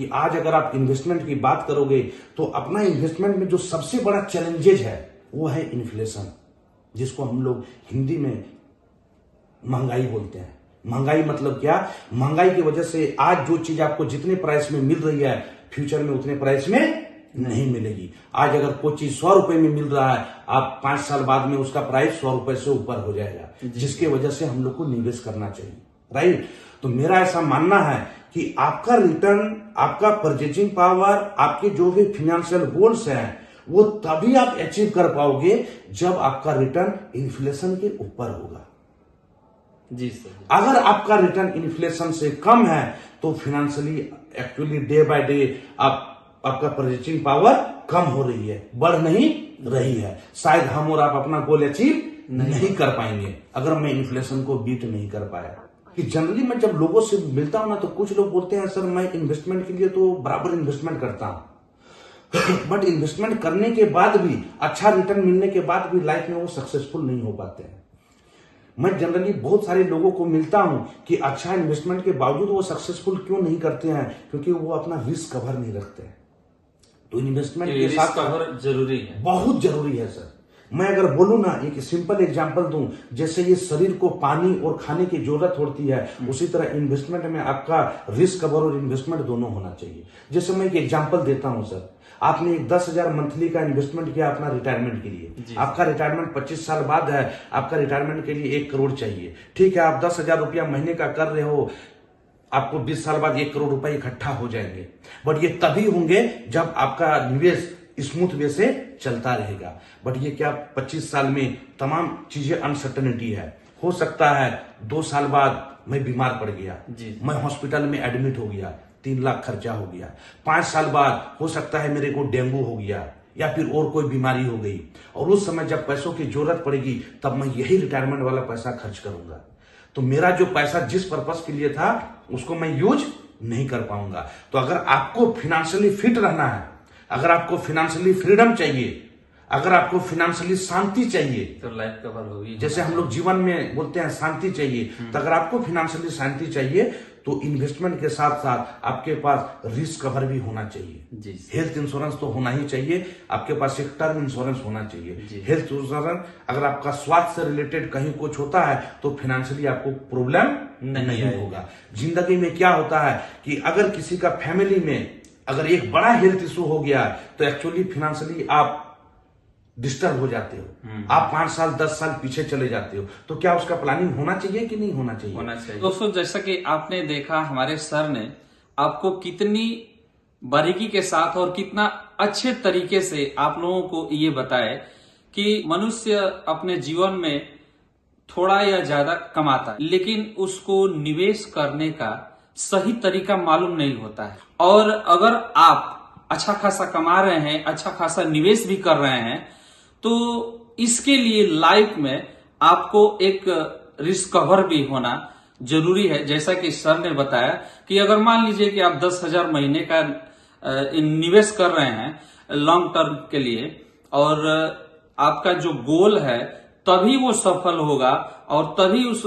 कि आज अगर आप इन्वेस्टमेंट की बात करोगे तो अपना इन्वेस्टमेंट में जो सबसे बड़ा चैलेंजेज है वो है इन्फ्लेशन, जिसको हम लोग हिंदी में महंगाई बोलते हैं। महंगाई मतलब क्या? महंगाई की वजह से आज जो चीज आपको जितने प्राइस में मिल रही है फ्यूचर में उतने प्राइस में नहीं मिलेगी। आज अगर कोई चीज 100 रुपए में मिल रहा है, आप 5 साल बाद में उसका प्राइस 100 रुपए से ऊपर हो जाएगा, जिसके वजह से हम लोग को निवेश करना चाहिए, राइट। तो मेरा ऐसा मानना है कि आपका रिटर्न, आपका परचेजिंग पावर, आपके जो भी फाइनेंशियल गोल्स हैं वो तभी आप अचीव कर पाओगे जब आपका रिटर्न इन्फ्लेशन के ऊपर होगा। जी सर। अगर आपका रिटर्न इन्फ्लेशन से कम है तो financially actually day by day आपका परचेजिंग पावर कम हो रही है, बढ़ नहीं रही है। शायद हम और आप अपना गोल अचीव नहीं कर पाएंगे अगर मैं इन्फ्लेशन को बीट नहीं कर पाया। कि जनरली मैं जब लोगों से मिलता हूं ना तो कुछ लोग बोलते हैं सर मैं इन्वेस्टमेंट के लिए तो बराबर इन्वेस्टमेंट करता हूं बट इन्वेस्टमेंट करने के बाद भी, अच्छा रिटर्न मिलने के बाद भी लाइफ में वो सक्सेसफुल नहीं हो पाते हैं। मैं जनरली बहुत सारे लोगों को मिलता हूं कि अच्छा इन्वेस्टमेंट के बावजूद वो सक्सेसफुल क्यों नहीं करते हैं, क्योंकि वो अपना रिस्क कवर नहीं रखते हैं। तो इन्वेस्टमेंट के साथ कवर जरूरी है, बहुत जरूरी है सर। मैं अगर बोलूं ना, एक सिंपल एग्जांपल दूं, जैसे ये शरीर को पानी और खाने की जरूरत होती है, उसी तरह इन्वेस्टमेंट में आपका रिस्क कवर और इन्वेस्टमेंट दोनों होना चाहिए। जैसे मैं एक एग्जांपल देता हूं सर, आपने 10,000 मंथली का इन्वेस्टमेंट किया अपना रिटायरमेंट के लिए, आपका रिटायरमेंट 25 साल बाद है, आपका रिटायरमेंट के लिए 1 करोड़ चाहिए, ठीक है। आप 10,000 रुपया महीने का कर रहे हो, आपको 20 साल बाद 1 करोड़ रुपए इकट्ठा हो जाएंगे, बट ये तभी होंगे जब आपका निवेश स्मूथ वे से चलता रहेगा। बट ये क्या 25 साल में तमाम चीजें अनसर्टेनिटी है। हो सकता है 2 साल बाद मैं बीमार पड़ गया, मैं हॉस्पिटल में एडमिट हो गया, 3 लाख खर्चा हो गया। 5 साल बाद हो सकता है मेरे को डेंगू हो गया या फिर और कोई बीमारी हो गई, और उस समय जब पैसों की जरूरत पड़ेगी तब मैं यही रिटायरमेंट वाला पैसा खर्च करूंगा। तो मेरा जो पैसा जिस पर्पस के लिए था उसको मैं यूज नहीं कर पाऊंगा। तो अगर आपको फाइनेंशियली फिट रहना है, अगर आपको फाइनेंशियली फ्रीडम चाहिए, अगर आपको फाइनेंशियली शांति चाहिए, तो लाइफ कवर होगी। जैसे हम लोग जीवन में बोलते हैं शांति चाहिए, तो अगर आपको फाइनेंशियली शांति चाहिए तो इन्वेस्टमेंट के साथ साथ आपके पास रिस्क कवर भी होना चाहिए। हेल्थ इंश्योरेंस तो होना ही चाहिए, आपके पास एक टर्म इंश्योरेंस होना चाहिए। हेल्थ इंश्योरेंस, अगर आपका स्वास्थ्य से रिलेटेड कहीं कुछ होता है तो फाइनेंशियली आपको प्रॉब्लम नहीं होगा। जिंदगी में क्या होता है कि अगर किसी का फैमिली में अगर एक बड़ा हेल्थ इशू हो गया तो एक्चुअली फाइनेंशियली आप डिस्टर्ब हो जाते हो, आप 5 साल 10 साल पीछे चले जाते हो। तो क्या उसका प्लानिंग होना चाहिए कि नहीं होना चाहिए? होना चाहिए। दोस्तों, जैसा कि आपने देखा, हमारे सर ने आपको कितनी बारीकी के साथ और कितना अच्छे तरीके से आप लोगों को ये बताए कि मनुष्य अपने जीवन में थोड़ा या ज्यादा कमाता है, लेकिन उसको निवेश करने का सही तरीका मालूम नहीं होता है। और अगर आप अच्छा खासा कमा रहे हैं, अच्छा खासा निवेश भी कर रहे हैं, तो इसके लिए लाइफ में आपको एक रिस्क कवर भी होना जरूरी है। जैसा कि सर ने बताया कि अगर मान लीजिए कि आप 10,000 महीने का निवेश कर रहे हैं लॉन्ग टर्म के लिए, और आपका जो गोल है तभी वो सफल होगा और तभी उस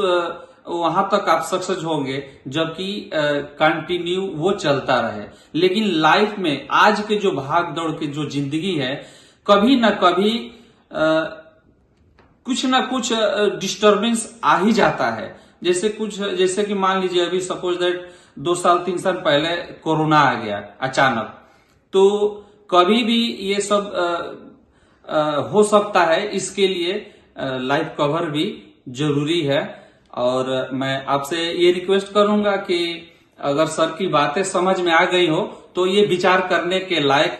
वहां तक आप सक्सेस होंगे जबकि कंटिन्यू वो चलता रहे। लेकिन लाइफ में आज के जो भाग दौड़ के जो जिंदगी है, कभी ना कभी कुछ ना कुछ डिस्टरबेंस आ ही जाता है। जैसे कि मान लीजिए अभी सपोज दैट 2 साल 3 साल पहले कोरोना आ गया अचानक, तो कभी भी ये सब हो सकता है। इसके लिए लाइफ कवर भी जरूरी है। और मैं आपसे ये रिक्वेस्ट करूंगा कि अगर सर की बातें समझ में आ गई हो तो ये विचार करने के लायक